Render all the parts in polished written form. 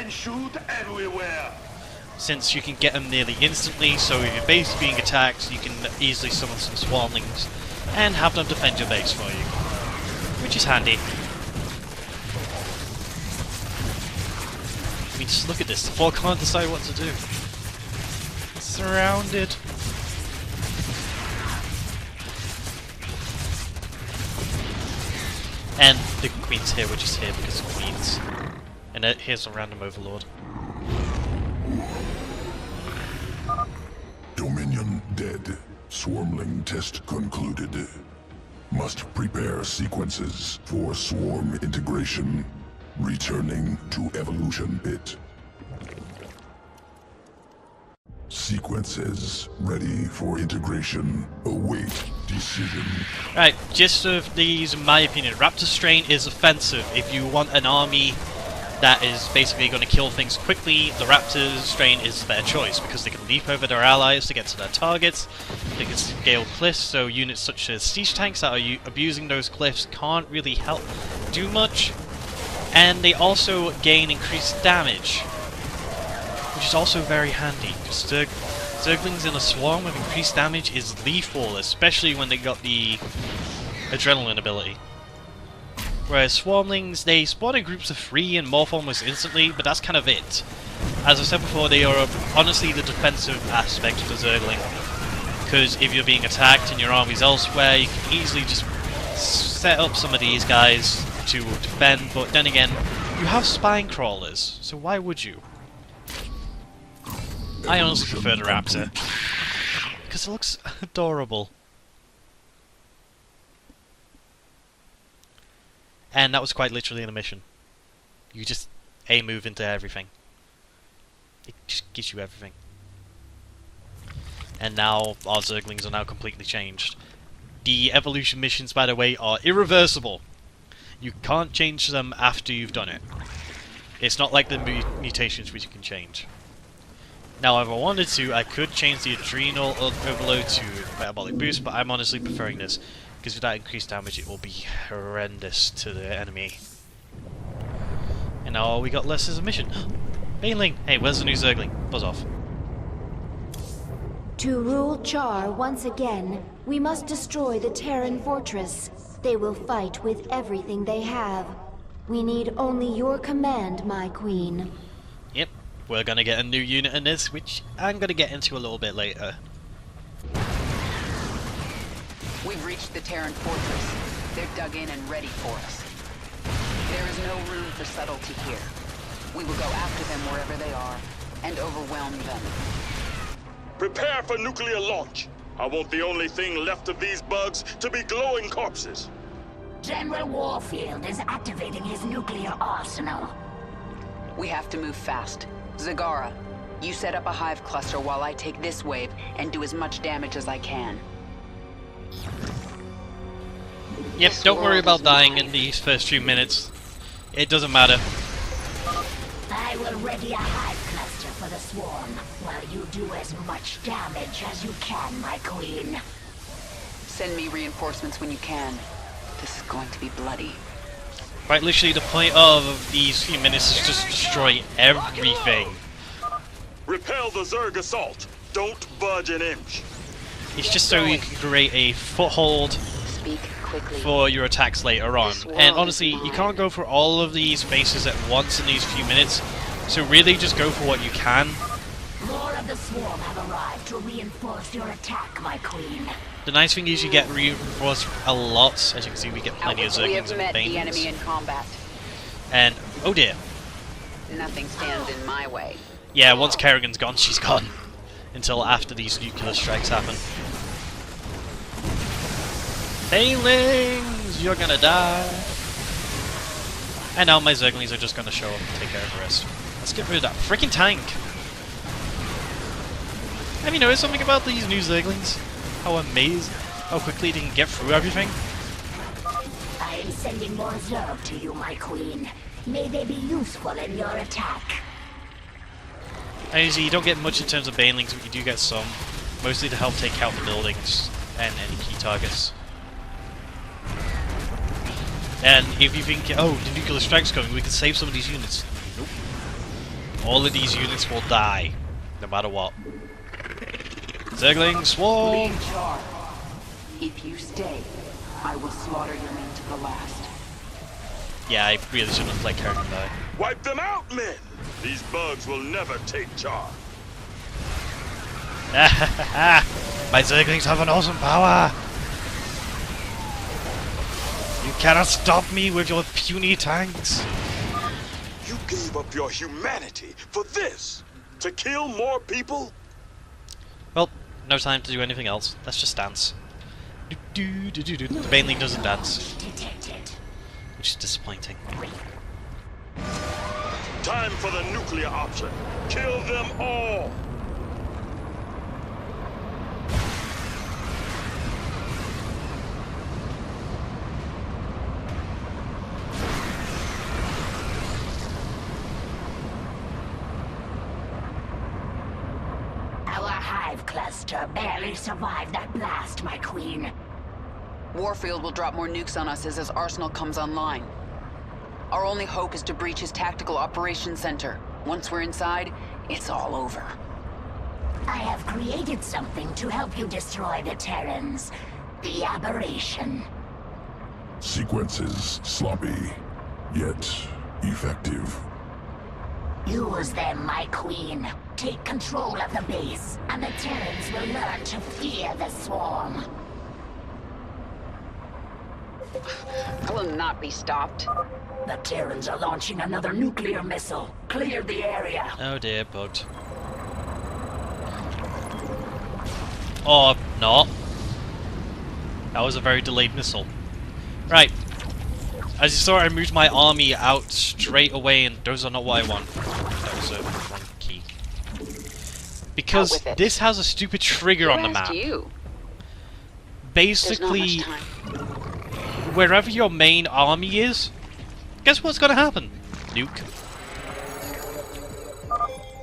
then shoot everywhere. Since you can get them nearly instantly, so if your base is being attacked, you can easily summon some swarmlings and have them defend your base for you, which is handy. I mean, just look at this, the four can't decide what to do. It's surrounded. And the queen's here, we're just here because of queens. And here's a random overlord. Dominion dead. Swarmling test concluded. Must prepare sequences for swarm integration. Returning to evolution pit. Sequences ready for integration. Await decision. Right, gist of these, in my opinion, Raptor Strain is offensive. If you want an army that is basically going to kill things quickly, the Raptor Strain is their choice, because they can leap over their allies to get to their targets, they can scale cliffs, so units such as siege tanks that are abusing those cliffs can't really help do much, and they also gain increased damage, which is also very handy, because Zerglings in a swarm with increased damage is lethal, especially when they got the Adrenaline ability. Whereas Swarmlings, they spawn in groups of 3 and morph almost instantly, but that's kind of it. As I said before, they are honestly the defensive aspect of the Zergling. Because if you're being attacked and your army's elsewhere, you can easily just set up some of these guys to defend, but then again, you have spine crawlers, so why would you? I honestly prefer the Raptor, because it looks adorable. And that was quite literally in a mission. You just move into everything. It just gives you everything. And now our Zerglings are now completely changed. The evolution missions, by the way, are irreversible. You can't change them after you've done it. It's not like the mutations which you can change. Now, if I wanted to, I could change the Adrenal Overload to Metabolic Boost, but I'm honestly preferring this. Because with that increased damage, it will be horrendous to the enemy. And now all we got less is a mission. Baneling! Hey, where's the new Zergling? Buzz off. To rule Char once again, we must destroy the Terran fortress. They will fight with everything they have. We need only your command, my queen. Yep, we're gonna get a new unit in this, which I'm gonna get into a little bit later. We've reached the Terran fortress. They're dug in and ready for us. There is no room for subtlety here. We will go after them wherever they are, and overwhelm them. Prepare for nuclear launch. I want the only thing left of these bugs to be glowing corpses. General Warfield is activating his nuclear arsenal. We have to move fast. Zagara, you set up a hive cluster while I take this wave and do as much damage as I can. Yep, don't worry about dying in these first few minutes. It doesn't matter. I will ready a hive cluster for the swarm, while you do as much damage as you can, my queen. Send me reinforcements when you can. This is going to be bloody. Right, literally the point of these few minutes is just destroy everything. Repel the Zerg assault. Don't budge an inch. It's just so you can create a foothold Speak quickly. for your attacks later on. And honestly, you can't go for all of these bases at once in these few minutes, so really just go for what you can. More of the swarm have arrived to reinforce your attack, my queen. The nice thing is you get reinforced a lot. As you can see, we get plenty of We Zerglings have met and the enemy Banes. in combat. And, oh dear. Nothing stands in my way. Yeah, once Kerrigan's gone, she's gone. Until after these nuclear strikes happen. Banelings! You're gonna die! And now my Zerglings are just gonna show up and take care of the rest. Let's get rid of that freaking tank! Have you noticed something about these new Zerglings? How amazing, how quickly they can get through everything? I am sending more Zerg to you, my queen. May they be useful in your attack. And you see, you don't get much in terms of Banelings, but you do get some. Mostly to help take out the buildings and any key targets. And if you think, oh, the nuclear strike's coming, we can save some of these units. Nope. all of these units will die, no matter what. Zergling swarm! Lead charge. If you stay, I will slaughter your men to the last. Yeah, I really shouldn't have played Kerrigan though. Wipe them out, men! These bugs will never take charge. My Zerglings have an awesome power! You cannot stop me with your puny tanks! You gave up your humanity for this? To kill more people? Well, no time to do anything else. Let's just dance. The Baneling doesn't dance, Detected. which is disappointing. Time for the nuclear option. Kill them all! Our hive cluster barely survived that blast, my queen. Warfield will drop more nukes on us as his arsenal comes online. Our only hope is to breach his tactical operations center. Once we're inside, it's all over. I have created something to help you destroy the Terrans. The Aberration. Sequences sloppy, yet effective. Use them, my queen. Take control of the base, and the Terrans will learn to fear the swarm. I will not be stopped. The Terrans are launching another nuclear missile. Clear the area. Oh dear, bugged. Or not. That was a very delayed missile. Right. As you saw, I moved my army out straight away, and those are not what I want. That was a wrong key. Because Out with it. this has a stupid trigger on the Who asked map. you? Basically, There's not much time. wherever your main army is, guess what's gonna happen? Nuke.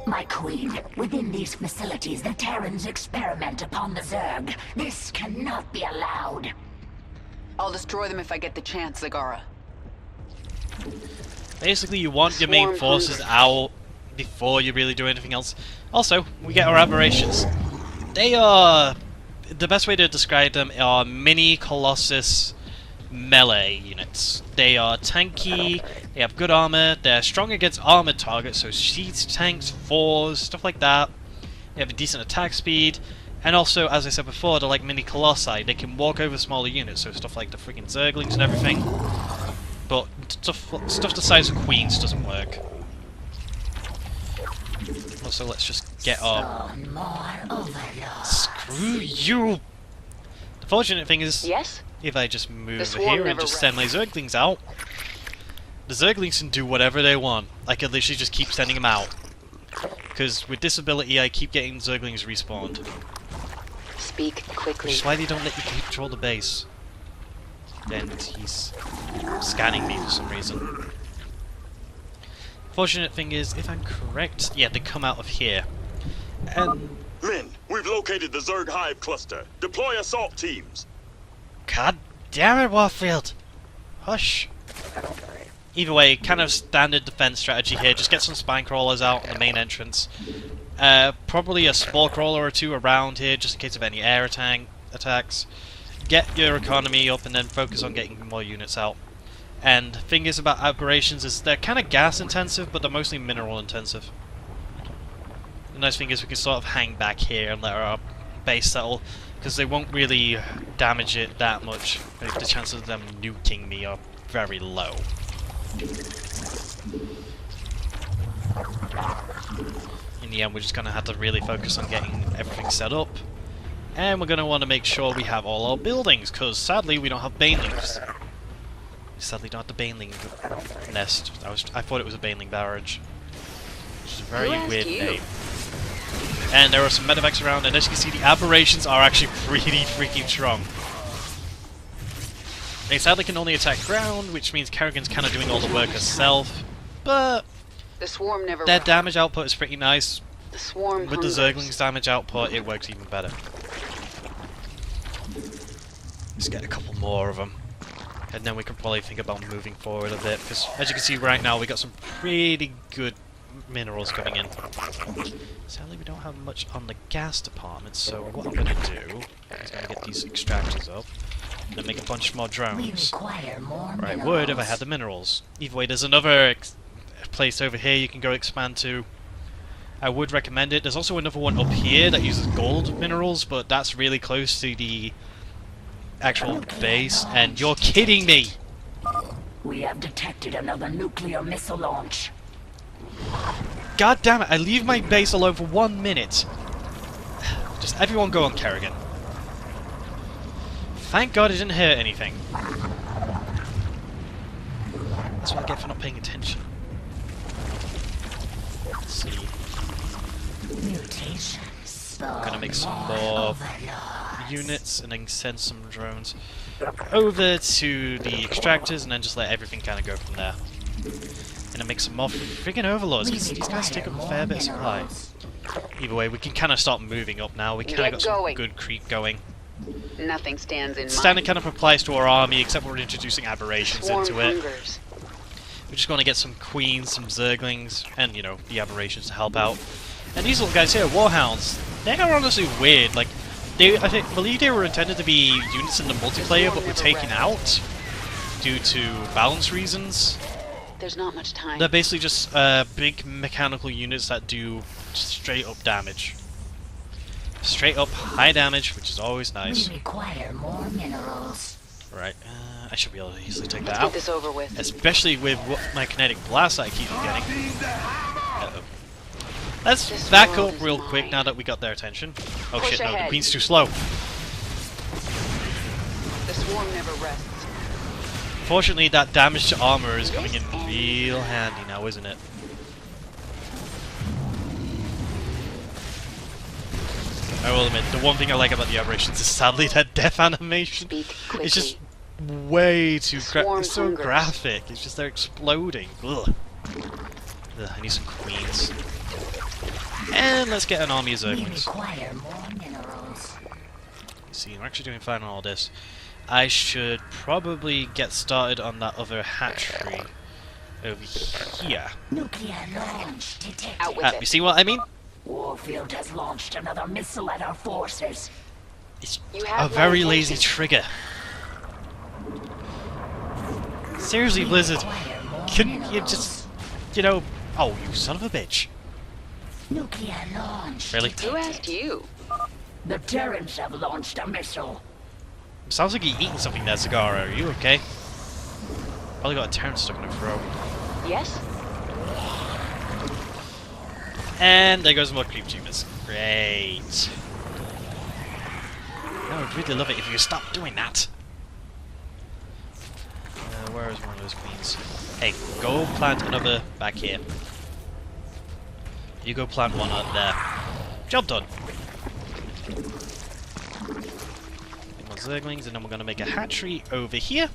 My queen, within these facilities, the Terrans experiment upon the Zerg. This cannot be allowed. I'll destroy them if I get the chance, Zagara. Basically, you want your main Swarm forces hunger. out before you really do anything else. Also, we get our aberrations. They are... the best way to describe them are mini Colossus melee units. They are tanky, they have good armor, they're strong against armored targets, so siege tanks, fours, stuff like that. They have a decent attack speed, and also, as I said before, they're like mini Colossi. They can walk over smaller units, so stuff like the freaking Zerglings and everything. But stuff the size of Queens doesn't work. Also, let's just get our... Some more overlords. Screw you! The fortunate thing is, Yes? if I just move The over swarm here and never just send my Zerglings out, the Zerglings can do whatever they want. I can literally just keep sending them out. Because with this ability, I keep getting Zerglings respawned. Speak quickly. Which is why they don't let you control the base. And he's scanning me for some reason. Fortunate thing is, if I'm correct, yeah, they come out of here. And Men, we've located the Zerg Hive cluster. Deploy assault teams. God damn it, Warfield! Hush! Either way, kind of standard defense strategy here. Just get some spine crawlers out on the main entrance. Probably a spore crawler or two around here, just in case of any air attacks. Get your economy up and then focus on getting more units out. And the thing is about Aberrations is they're kind of gas intensive, but they're mostly mineral intensive. The nice thing is we can sort of hang back here and let our base settle, because they won't really damage it that much. The chances of them nuking me are very low. In the end, we're just going to have to really focus on getting everything set up. And we're going to want to make sure we have all our buildings, because sadly we don't have banelings. We sadly don't have the baneling nest. I thought it was a baneling barrage. Which is a very Who asked weird you? name. And there are some medevacs around, and as you can see, the aberrations are actually pretty freaking strong. They sadly can only attack ground, which means Kerrigan's kind of doing all the work herself. But The swarm never their runs. damage output is pretty nice. The swarm With the hungers. Zergling's damage output, it works even better. Let's get a couple more of them. And then we can probably think about moving forward a bit, because as you can see right now, we got some pretty good minerals coming in. Sadly, we don't have much on the gas department, so what I'm gonna do is gonna get these extractors up and then make a bunch more drones. Right, would if I had the minerals. Either way, there's another place over here you can go expand to. I would recommend it. There's also another one up here that uses gold minerals, but that's really close to the actual base, and you're kidding me! We have detected another nuclear missile launch. God damn it, I leave my base alone for 1 minute. Just everyone go on Kerrigan. Thank God it didn't hurt anything. That's what I get for not paying attention. Let's see. Mutations. I'm gonna make some more units and then send some drones over to the extractors and then just let everything kind of go from there. And then make some more friggin' overlords, because these guys take up a fair bit of supply. Either way, we can kind of start moving up now. We kind of got some good creep going. Nothing stands in Standard kind of applies to our army, except we're introducing aberrations into it. hungers. We're just going to get some queens, some zerglings, and, you know, the aberrations to help out. And these little guys here, warhounds, they are honestly weird. Like, I believe they were intended to be units in the multiplayer, but were taken out due to balance reasons. There's not much time. They're basically just big mechanical units that do straight up damage. Straight up high damage, which is always nice. We require more minerals. Right, I should be able to easily take that Let's out. get this over with. Especially with my kinetic blast that I keep on getting. Uh-oh. Let's back up real quick now that we got their attention. Oh shit, no, the queen's too slow. The swarm never rests. Fortunately, that damage to armor is coming in real handy now, isn't it? I will admit, the one thing I like about the aberrations is sadly that death animation. It's just way too it's so graphic. It's just they're exploding. Ugh. Ugh, I need some queens. And let's get an army of zerglings. Require more minerals. See, we're actually doing fine on all this. I should probably get started on that other hatchery over here. Nuclear launch detected. You see what I mean? Warfield has launched another missile at our forces. It's a very lazy trigger. Seriously, Blizzard, couldn't you just, you know... Oh, you son of a bitch. Nuclear launch. Really? Who asked you? The Terrans have launched a missile. Sounds like you're eating something there, Zagara. Are you okay? Probably got a Terran stuck in her throat. Yes? And there goes more creep tumors. Great. I would really love it if you stop doing that. Where is one of those queens? Hey, go plant another back here. You go plant one out there. Job done. More zerglings, and then we're going to make a hatchery over here.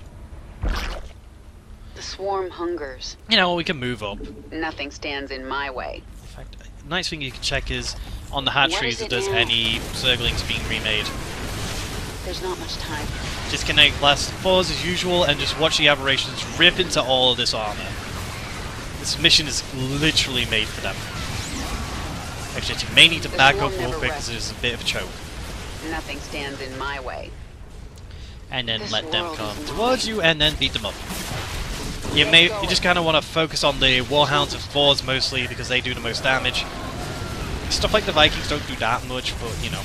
The swarm hungers. You know, we can move up. Nothing stands in my way. In fact, a nice thing you can check is on the hatcheries if there's any zerglings being remade. There's not much time. Disconnect blast pause as usual and just watch the aberrations rip into all of this armor. This mission is literally made for them. Actually, you may need to back up real quick because there's a bit of a choke. Nothing stands in my way. And then let them come towards you and then beat them up. You just kind of want to focus on the warhounds and Thors mostly because they do the most damage. Stuff like the Vikings don't do that much, but you know.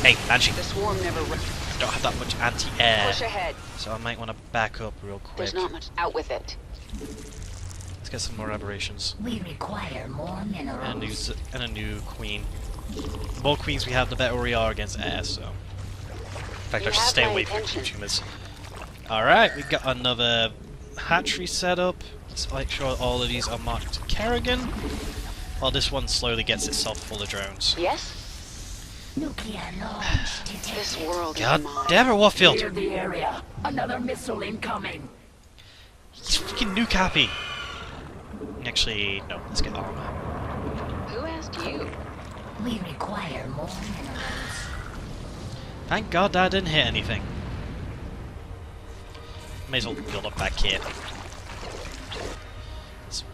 Hey, Banshee. The swarm never I don't have that much anti-air, push ahead. so I might want to back up real quick. There's not much out with it. Let's get some more aberrations. We require more minerals. And a new queen. The more queens we have, the better we are against air, so... In fact, I should stay away from tumors. Alright, we've got another hatchery set up. Let's make sure all of these are marked to Kerrigan, while this one slowly gets itself full of drones. Yes? Nuclear launch detected. This world God is mine. damn it, Warfield! Clear the area. Another missile incoming. He's freaking nuke happy! Actually, no, let's get armor. Who asked you? We require more minerals. Thank God that didn't hit anything. May as well build up back here.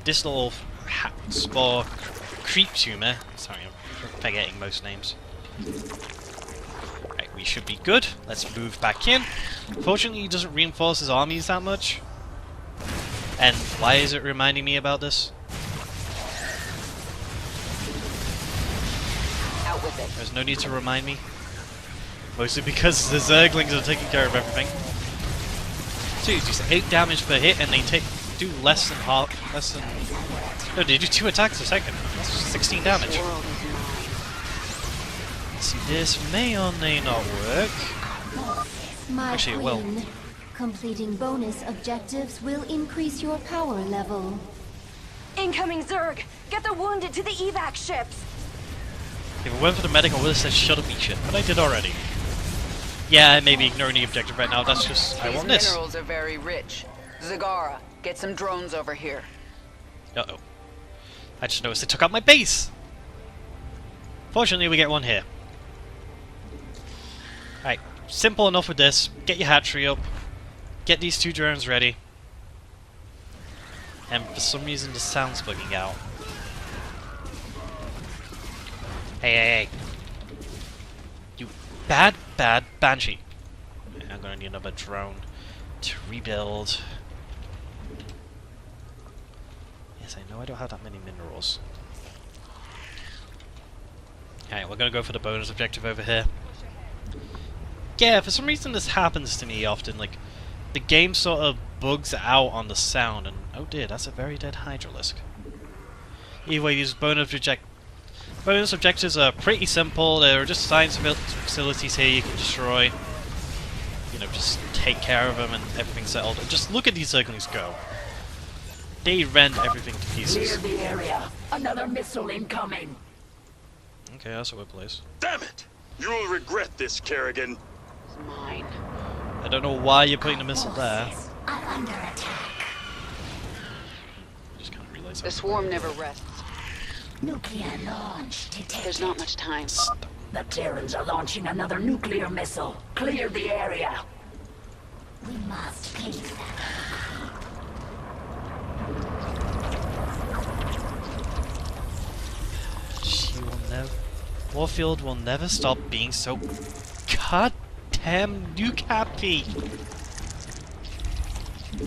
This little spore creep tumor. Sorry, I'm forgetting most names. Right, we should be good. Let's move back in. Fortunately, he doesn't reinforce his armies that much. And why is it reminding me about this? Out with it. There's no need to remind me. Mostly because the Zerglings are taking care of everything. Dude, you say 8 damage per hit and they do less than half. No, they do 2 attacks a second. That's 16 damage. This world is mine. See, this may or may not work. My Actually, it will. queen, completing bonus objectives will increase your power level. Incoming Zerg! Get the wounded to the evac ships! If it weren't for the medic, I would have said shut up, eat shit, but I did already. Yeah, I may be ignoring the objective right now, that's just, I want These this. minerals are very rich. Zagara, get some drones over here. Uh-oh. I just noticed they took out my base! Fortunately, we get one here. Alright, simple enough with this. Get your hatchery up. Get these 2 drones ready. And for some reason the sound's bugging out. Hey. You bad Banshee. I'm gonna need another drone to rebuild. Yes, I know I don't have that many minerals. Alright, we're gonna go for the bonus objective over here. Yeah, for some reason this happens to me often, like, the game sort of bugs out on the sound, and oh dear, that's a very dead Hydralisk. Either way, these bonus objectives are pretty simple. They're just science facilities here you can destroy. You know, just take care of them and everything's settled. Just look at these Zerglings go. They rend everything to pieces. Clear the area. Another missile incoming. Okay, that's a good place. Damn it! You'll regret this, Kerrigan. It's mine. I don't know why you're putting the missile there. Forces are under attack. Just kind of realize The swarm never rests. Nuclear launch detected. There's not much time. The Terrans are launching another nuclear missile. Clear the area. We must keep them. She will never. Warfield will never stop being so goddamn nuke happy.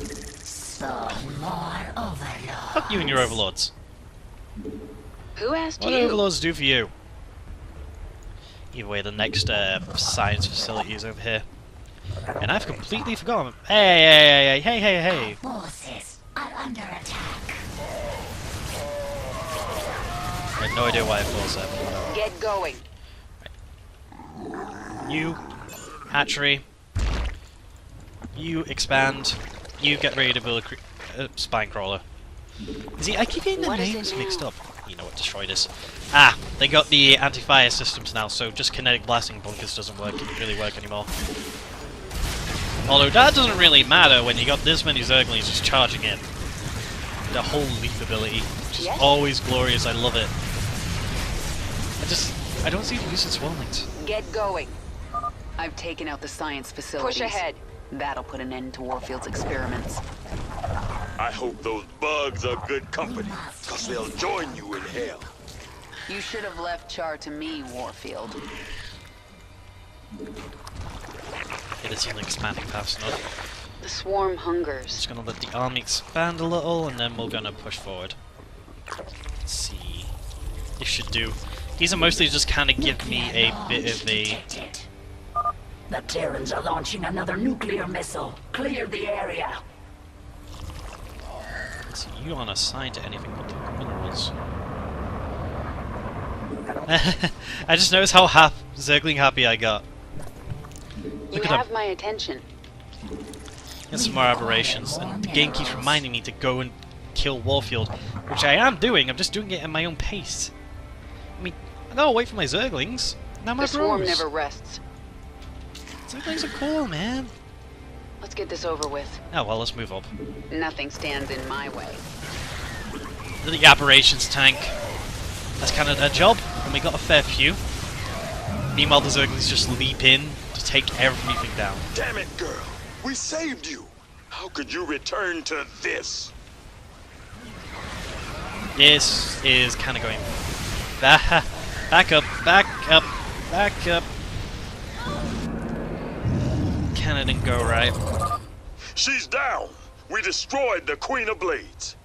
Some more overlords. Fuck you and your overlords. Who asked What do you? overlords do for you? Either way, the next science facility is over here. And I've completely forgotten. Hey. Forces are under attack. I had no idea why I thought that. But whatever. Get going. You, hatchery. You expand. You get ready to build a spine crawler. See, I keep getting the What is it names now? mixed up. You know what, destroy this. Ah, they got the anti-fire systems now, so just kinetic blasting bunkers doesn't really work anymore. Although that doesn't really matter when you got this many Zerglings just charging in. The whole leap ability, which is Yes? always glorious, I love it. I don't see the use of Swarmlings. Get going. I've taken out the science facilities. Push ahead. That'll put an end to Warfield's experiments. I hope those bugs are good company, because they'll join you in hell. You should have left Char to me, Warfield. It is only expanding fast enough. The swarm hungers. Just gonna let the army expand a little, and then we're gonna push forward. Let's see. This should do. These are mostly just kind of give me a bit of a. Detected. The Terrans are launching another nuclear missile. Clear the area. Let's see, you aren't assigned to anything but the minerals. I just noticed how Zergling happy I got. You Look at have him. my attention. Get some more aberrations, and the game keeps reminding me to go and kill Warfield, which I am doing. I'm just doing it at my own pace. I mean, I gotta wait for my Zerglings. Now my The swarm bros. never rests. Zerglings are cool, man. Let's get this over with. Oh well, let's move up. Nothing stands in my way. The Aberrations tank. That's kind of their job, and we got a fair few. Meanwhile, the Zerglings just leap in to take everything down. Damn it, girl. We saved you. How could you return to this? This is kind of going back up, back up, back up. Kinda didn't go right. She's down. We destroyed the Queen of Blades.